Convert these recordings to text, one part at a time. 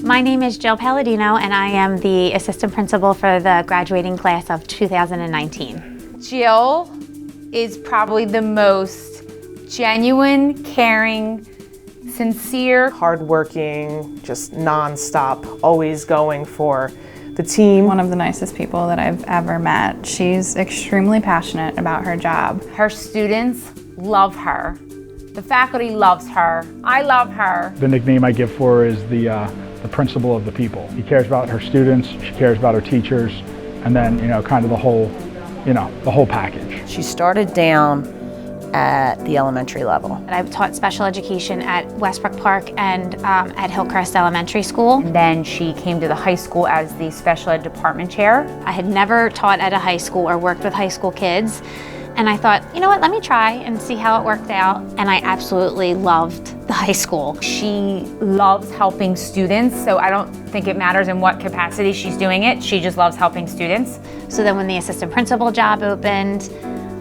My name is Jill Palladino, and I am the assistant principal for the graduating class of 2019. Jill is probably the most genuine, caring, sincere, hardworking, just non-stop, always going for the team. One of the nicest people that I've ever met. She's extremely passionate about her job. Her students love her. The faculty loves her. I love her. The nickname I give for her is the principal of the people. She cares about her students, she cares about her teachers, and then, kind of the whole package. She started down at the elementary level. And I've taught special education at Westbrook Park and at Hillcrest Elementary School. And then she came to the high school as the special ed department chair. I had never taught at a high school or worked with high school kids. And I thought, you know what, let me try and see how it worked out. And I absolutely loved the high school. She loves helping students, so I don't think it matters in what capacity she's doing it. She just loves helping students. So then when the assistant principal job opened,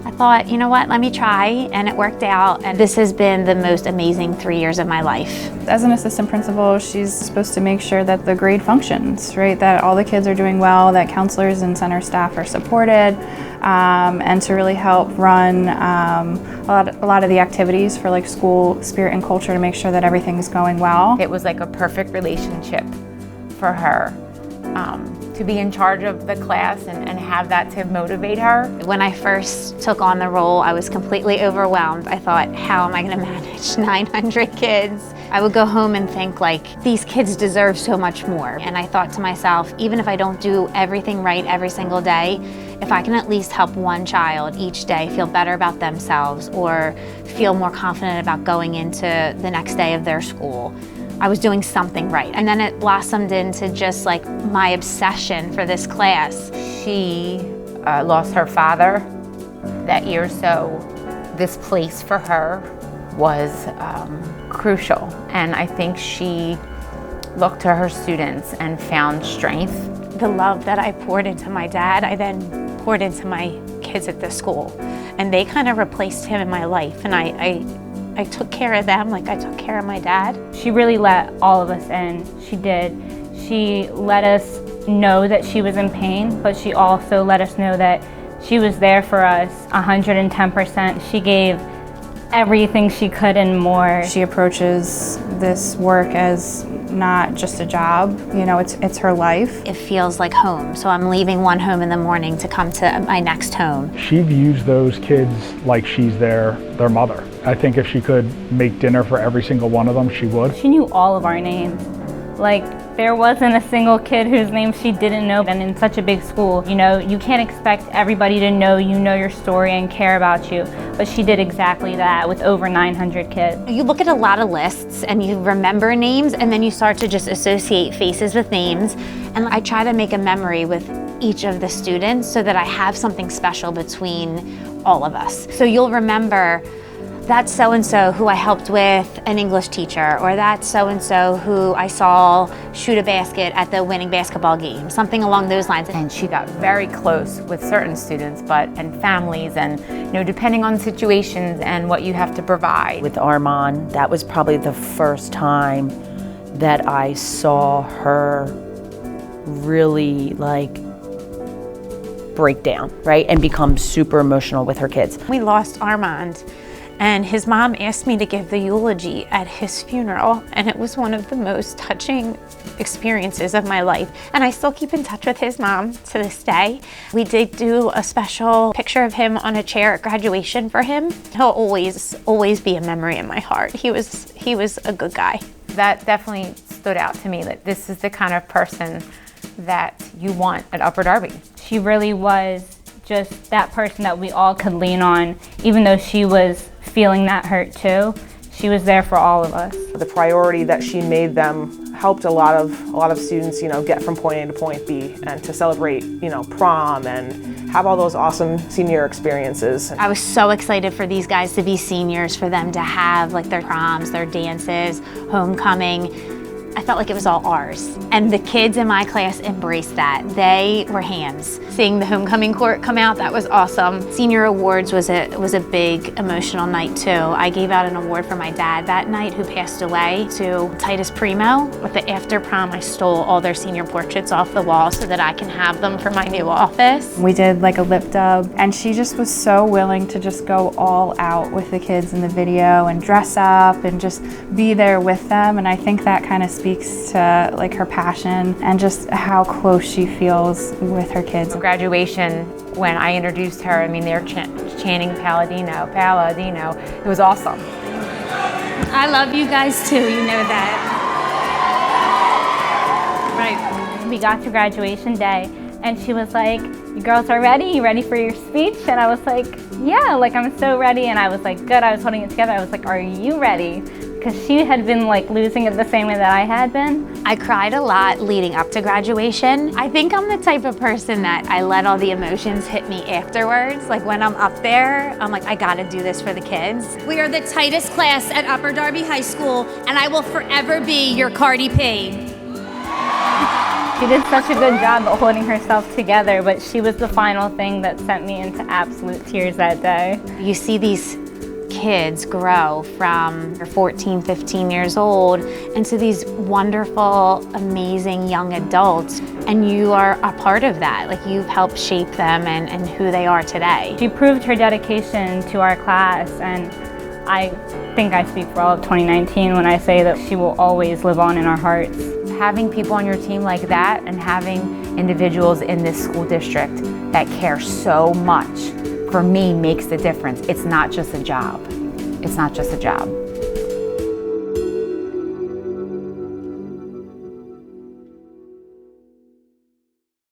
I thought, you know what, let me try, and it worked out. And this has been the most amazing 3 years of my life. As an assistant principal, she's supposed to make sure that the grade functions, right? That all the kids are doing well, that counselors and center staff are supported, and to really help run a lot of the activities for like school spirit and culture to make sure that everything's going well. It was like a perfect relationship for her. To be in charge of the class and have that to motivate her. When I first took on the role, I was completely overwhelmed. I thought, how am I going to manage 900 kids? I would go home and think, like, these kids deserve so much more. And I thought to myself, even if I don't do everything right every single day, if I can at least help one child each day feel better about themselves or feel more confident about going into the next day of their school, I was doing something right. And then it blossomed into just like my obsession for this class. She lost her father that year, so this place for her was crucial. And I think she looked to her students and found strength. The love that I poured into my dad, I then poured into my kids at the school. And they kind of replaced him in my life. And I took care of them like I took care of my dad. She really let all of us in. She did. She let us know that she was in pain, but she also let us know that she was there for us 110%. She gave everything she could and more. She approaches this work as not just a job, it's her life. It feels like home, so I'm leaving one home in the morning to come to my next home. She views those kids like she's their mother. I think if she could make dinner for every single one of them, she would. She knew all of our names. Like, there wasn't a single kid whose name she didn't know. And in such a big school, you can't expect everybody to know your story and care about you. But she did exactly that with over 900 kids. You look at a lot of lists and you remember names, and then you start to just associate faces with names. And I try to make a memory with each of the students so that I have something special between all of us. So you'll remember, that's so-and-so who I helped with an English teacher, or that's so-and-so who I saw shoot a basket at the winning basketball game, something along those lines. And she got very close with certain students, and families, and depending on situations and what you have to provide. With Armand, that was probably the first time that I saw her really break down, right? And become super emotional with her kids. We lost Armand, and his mom asked me to give the eulogy at his funeral, and it was one of the most touching experiences of my life. And I still keep in touch with his mom to this day. We did do a special picture of him on a chair at graduation for him. He'll always be a memory in my heart. He was a good guy. That definitely stood out to me, that this is the kind of person that you want at Upper Darby. She really was just that person that we all could lean on, even though she was feeling that hurt too. She was there for all of us. The priority that she made them helped a lot of students, get from point A to point B, and to celebrate, prom and have all those awesome senior experiences. I was so excited for these guys to be seniors, for them to have their proms, their dances, homecoming. I felt like it was all ours. And the kids in my class embraced that. They were hands. Seeing the homecoming court come out, that was awesome. Senior awards was a big emotional night too. I gave out an award for my dad that night who passed away to Titus Primo. With the after prom, I stole all their senior portraits off the wall so that I can have them for my new office. We did like a lip dub, and she just was so willing to just go all out with the kids in the video and dress up and just be there with them. And I think that kind of speaks to like her passion and just how close she feels with her kids. Graduation, when I introduced her, I mean, they were chanting Palladino, Palladino. It was awesome. I love you guys too, you know that. Right. We got to graduation day and she was like, "You girls are ready? You ready for your speech?" And I was like, "Yeah, like I'm so ready." And I was like, "Good." I was holding it together. I was like, "Are you ready?" Because she had been like losing it the same way that I had been. I cried a lot leading up to graduation. I think I'm the type of person that I let all the emotions hit me afterwards. Like when I'm up there, I'm like, I gotta do this for the kids. We are the tightest class at Upper Darby High School, and I will forever be your Cardi P. She did such a good job of holding herself together, but she was the final thing that sent me into absolute tears that day. You see these kids grow from 14, 15 years old into these wonderful, amazing young adults, and you are a part of that. Like you've helped shape them and who they are today. She proved her dedication to our class, and I think I speak for all of 2019 when I say that she will always live on in our hearts. Having people on your team like that and having individuals in this school district that care so much, for me, makes the difference. It's not just a job. It's not just a job.